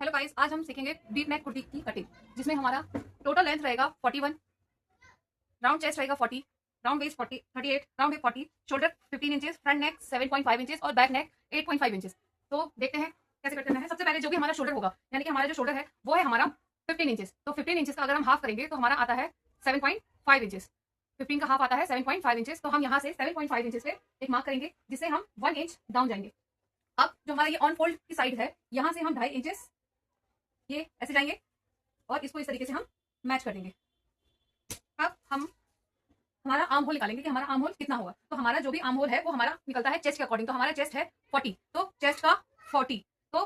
Hello guys, आज हम सीखेंगे डीप नेक कुर्ती की कटिंग, जिसमें हमारा टोटल लेंथ रहेगा 41, राउंड चेस्ट रहेगा 40, round waist 40, 38, round hip 40, shoulder 15 inches, front neck 7.5 inches और बैक नेक 8.5 इंचेस। तो देखते हैं कैसे कट करना है। सबसे पहले जो भी हमारा शोल्डर होगा, यानी कि हमारा जो शोल्डर है वो है हमारा 15 इंचेस। तो 15 इंचेस का अगर हम हाफ करेंगे तो हमारा आता है 7.5 इंचेस। 15 का हाफ आता है 7.5 इंचेस। तो हम यहाँ से 7.5 इंचेस पे एक मार्क करेंगे, जिससे हम 1 इंच डाउन जाएंगे। अब जो हमारा ये ऑन फोल्ड की साइड है, यहाँ से हम 2.5 इंचेस ये ऐसे जाएंगे और इसको इस तरीके से हम मैच कर देंगे। अब हम हमारा आर्म होल निकालेंगे कि हमारा आर्म होल कितना होगा। तो हमारा जो भी आर्म होल है वो हमारा निकलता है चेस्ट के अकॉर्डिंग। तो हमारा चेस्ट है 40, तो चेस्ट का 40। तो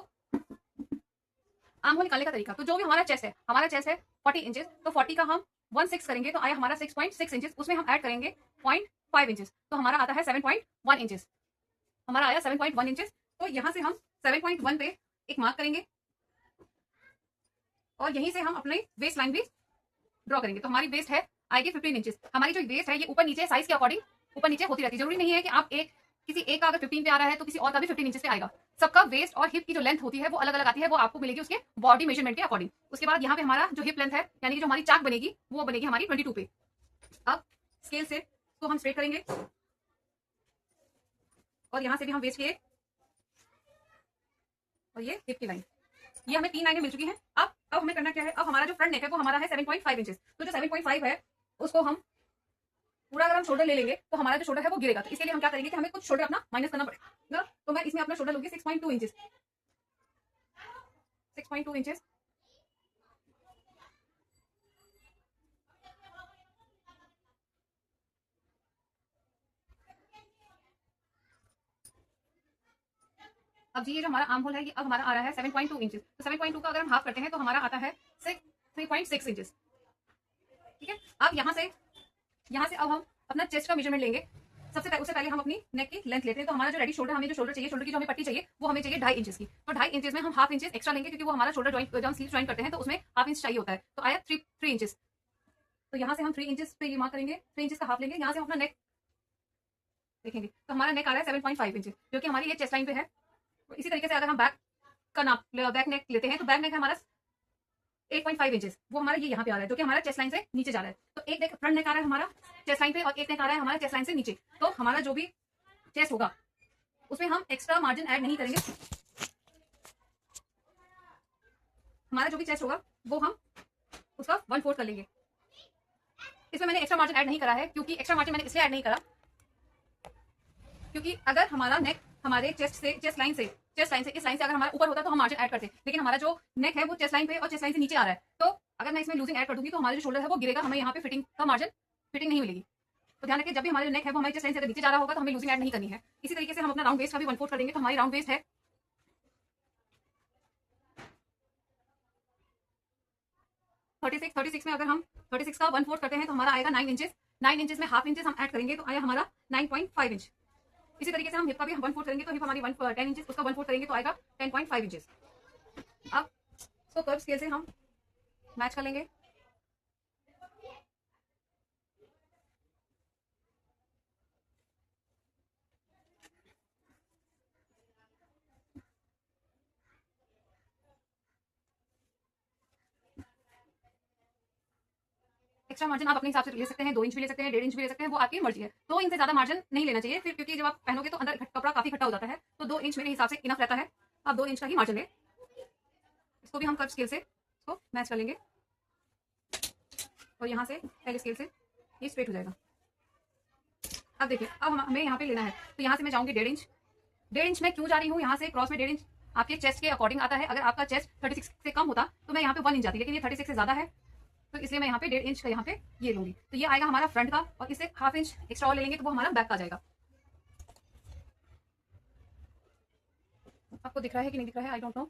आर्म होल निकालने का तरीका, तो जो भी हमारा चेस्ट है 40 इंचेस, तो 40 का हम 1/6 करेंगे तो आया हमारा 6.6 इंचेस। उसमें हम ऐड करेंगे 0.5 इंचेस, तो हमारा आता है 7.1 इंचेस। हमारा आया 7.1 इंचेस। तो यहाँ से हम 7.1 पे एक मार्क करेंगे और यहीं से हम अपने वेस्ट लाइन भी ड्रॉ करेंगे। तो हमारी वेस्ट है आएगी 15 इंचेस। हमारी जो वेस्ट है ये ऊपर नीचे साइज के अकॉर्डिंग ऊपर नीचे होती रहती है। जरूरी नहीं है कि आप किसी एक का अगर 15 पे आ रहा है तो किसी और का भी 15 इंचेस पे आएगा। सबका वेस्ट और हिप की जो लेंथ होती है वो अलग अलग आती है, वो आपको मिलेगी उसके बॉडी मेजरमेंट के अकॉर्डिंग। उसके बाद यहाँ पे हमारा जो हिप लेंथ है, यानी कि जो हमारी चाक बनेगी वो बनेगी हमारी 22 पे। अब स्केल से तो हम स्ट्रेट करेंगे और यहाँ से भी हम वेस्ट किए और ये हिप की लाइन, ये हमें 3 लाइनें मिल चुकी हैं। अब हमें करना क्या है, अब हमारा जो फ्रंट नेक है वो हमारा है 7.5 इंचेस। तो जो 7.5 है उसको हम पूरा अगर हम शोल्डर ले लेंगे तो हमारा जो शोल्डर है वो गिरेगा। तो इसके लिए हम क्या करेंगे कि हमें कुछ शोल्डर अपना माइनस करना पड़ेगा। तो मैं इसमें अपना शोल्डर लूंगी 6.2 इंचेस। 6.2 इंचेस। अब जी ये जो हमारा आर्म होल है ये अब हमारा आ रहा है 7.2 इंचेस। तो 7.2 का अगर हम हाफ करते हैं तो हमारा आता है 3.6 इंचेस। ठीक है। अब यहाँ से अब हम अपना चेस्ट का मेजरमेंट लेंगे। उससे पहले हम अपनी नेक की लेंथ लेते हैं। तो हमारा जो रेडी शोल्डर, हमें जो शोल्डर चाहिए, शोल्डर की जो हमें पट्टी चाहिए वो हमें चाहिए 2.5 इंचेस की। तो 2.5 इंचेस में हम हाफ इंचेस एक्स्ट्रा लेंगे, क्योंकि वो हमारा शोल्डर जॉइंट जब हम स्लीव जॉइन करते हैं तो उसमें हाफ इंच चाहिए होता है। तो आया 3 इंचेस। तो यहाँ से हम 3 इंचेस पे ये मार्क करेंगे, 3 इंचेस का हाफ लेंगे। यहाँ से हम अपना नेक देखेंगे तो हमारा नेक आ रहा है 7.5 इंचेस, जो कि हमारी ये चेस्ट लाइन पे है। तो इसी तरीके से अगर हम बैक का नाप बैक नेक लेते हैं तो बैक नेक है हमारा 8.5 इंचेस, वो हमारा ये यहाँ पे आ रहा है, जो कि हमारा चेस्ट लाइन से नीचे जा रहा है। तो एक नेक फ्रंट नेक आ रहा है हमारा चेस्ट लाइन पे और एक नेक आ रहा है हमारा चेस्ट लाइन से नीचे। तो हमारा जो भी चेस्ट होगा उसमें हम एक्स्ट्रा मार्जिन ऐड नहीं करेंगे। हमारा जो भी चेस्ट होगा वो हम उसका 1/4 कर लेंगे। इसमें मैंने एक्स्ट्रा मार्जिन ऐड नहीं करा है, क्योंकि एक्स्ट्रा मार्जिन मैंने इसलिए ऐड नहीं करा क्योंकि अगर हमारा नेक हमारे चेस्ट लाइन से इस लाइन से अगर हमारा ऊपर होता तो हम मार्जिन ऐड करते, लेकिन हमारा जो नेक है वो चेस्ट लाइन पे और चेस्ट लाइन से नीचे आ रहा है। तो अगर मैं इसमें लूजिंग ऐड कर दूंगी तो हमारा जो शोल्डर है वो गिरेगा, हमें यहाँ पे फिटिंग नहीं मिलेगी। तो ध्यान रखिए, जब भी हमारा नेक है वो हमारी चेस्ट लाइन से अगर नीचे जा रहा होगा तो हमें लूजिंग ऐड नहीं करनी है। इसी तरीके से हम अपना राउंड वेस्ट का भी 1/4 कर देंगे। तो हमारी राउंड वेस्ट है 36 में अगर हम 36 का 1/4 करते हैं तो हमारा आएगा 9 इंचेस। 9 इंचेस में हाफ इंचेस हम ऐड करेंगे तो आया हमारा 9.5 इंच। इसी तरीके से हम हिप का भी 1/4 करेंगे तो हिप हमारी 10 इंचेस, उसका 1/4 करेंगे तो आएगा 10.5 इंचेस। अब इसको कर्व स्केल से हम मैच कर लेंगे। एक्स्ट्रा मार्जिन आप अपने हिसाब से ले सकते हैं, 2 इंच भी ले सकते हैं, 1.5 इंच भी ले सकते हैं, वो आपकी मर्जी है। 2 इंच से ज्यादा मार्जिन नहीं लेना चाहिए फिर, क्योंकि जब आप पहनोगे तो अंदर कपड़ा काफी खट्टा हो जाता है। तो 2 इंच मेरे हिसाब से इनफ रहता है। आप 2 इंच का ही मार्जिन लें। इसको भी हम कर्व स्केल से इसको मैच कर लेंगे और यहाँ से एल स्केल से ये स्ट्रेट हो जाएगा। अब देखिए, अब हमें यहाँ पे लेना है तो यहाँ से मैं जाऊंगी 1.5 इंच। 1.5 इंच में क्यों जा रही हूँ, यहाँ से क्रॉस में 1.5 इंच आपके चेस्ट के अकॉर्डिंग आता है। अगर आपका चेस्ट 36 से कम होता तो मैं यहाँ पे 1 इंच जाती, लेकिन ये 36 से ज्यादा है तो इसलिए मैं यहाँ पे 1.5 इंच का यहाँ पे ये लूंगी। तो ये आएगा हमारा फ्रंट का और इससे हाफ इंच एक्स्ट्रा और ले लेंगे तो वो हमारा बैक का आ जाएगा। आपको दिख रहा है कि नहीं दिख रहा है, आई डोंट नो।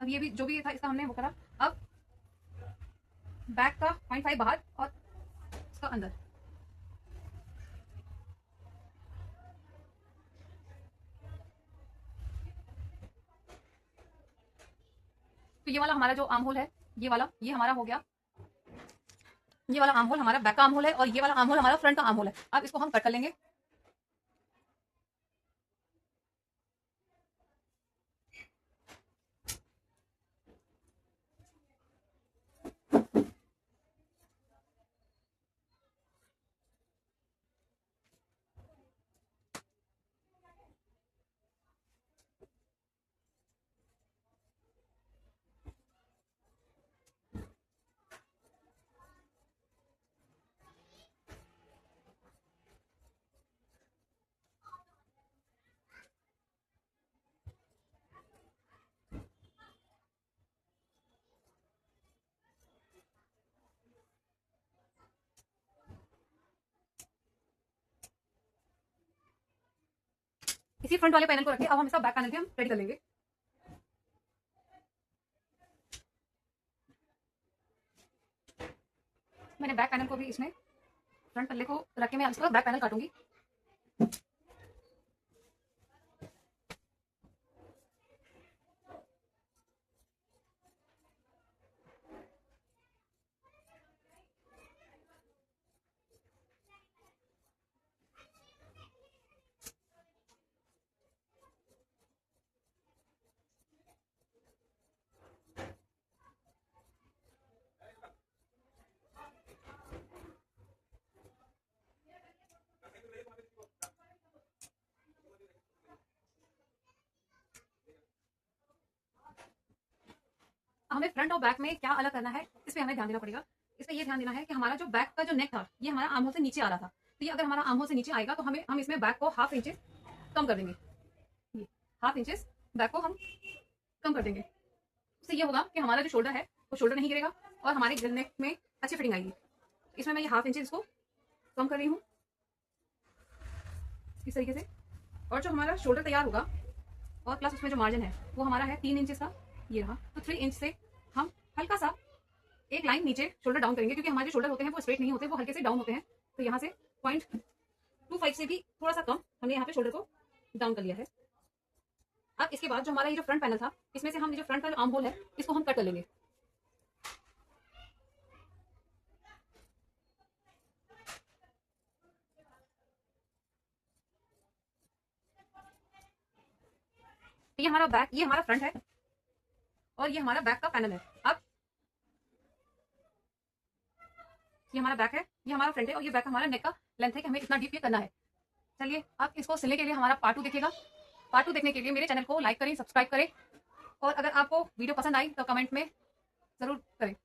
अब ये भी जो भी था इसका हमने वो करा। अब बैक का 0.5 बाहर और इसका अंदर। तो ये वाला हमारा जो आर्म होल है, ये हमारा हो गया। ये वाला आर्म होल हमारा बैक का आर्म होल है और ये वाला आर्म होल हमारा फ्रंट का आर्म होल है। अब इसको हम कट कर लेंगे। इसी फ्रंट वाले पैनल को रखे अब हम इसका बैक पैनल भी हम रेडी कर लेंगे। मैंने बैक पैनल को भी इसमें फ्रंट पल्ले को रख के मैं इसका बैक पैनल काटूंगी। हमें फ्रंट और बैक में क्या अलग करना है इस पे हमें ध्यान देना पड़ेगा। इसमें ये ध्यान देना है कि हमारा जो बैक का जो नेक था ये हमारा आर्म होल से नीचे आ रहा था, तो ये अगर हमारा आर्म होल से नीचे आएगा तो हम इसमें बैक को हाफ इंचेस कम कर देंगे। ये हाफ इंचेस बैक को हम कम कर देंगे। इससे ये होगा कि हमारा जो शोल्डर है वो शोल्डर नहीं गिरेगा और हमारे गिल नेक में अच्छी फिटिंग आएगी। इसमें मैं ये हाफ इंचेस इसको कम कर रही हूँ इस तरीके से। और जो हमारा शोल्डर तैयार होगा और प्लस उसमें जो मार्जिन है वो हमारा है 3 इंचेस का, ये रहा। तो 3 इंच से हम हल्का सा एक लाइन नीचे शोल्डर डाउन करेंगे, क्योंकि हमारे जो शोल्डर होते हैं वो स्ट्रेट नहीं होते, वो हल्के से डाउन होते हैं। तो यहाँ से 0.25 से भी थोड़ा सा कम हमने यहाँ पे शोल्डर को डाउन कर लिया है। अब इसके बाद जो हमारा ये जो फ्रंट पैनल था इसमें से हम जो फ्रंट का जो आर्म होल है इसको हम कट कर लेंगे। ये हमारा बैक, ये हमारा फ्रंट है और ये हमारा बैक का पैनल है। अब ये हमारा बैक है, ये हमारा फ्रंट है और ये बैक हमारा नेक का लेंथ है कि हमें इतना डीप ये करना है। चलिए अब इसको सिलने के लिए हमारा पार्ट 2 देखिएगा। पार्ट 2 देखने के लिए मेरे चैनल को लाइक करें, सब्सक्राइब करें और अगर आपको वीडियो पसंद आई तो कमेंट में जरूर करें।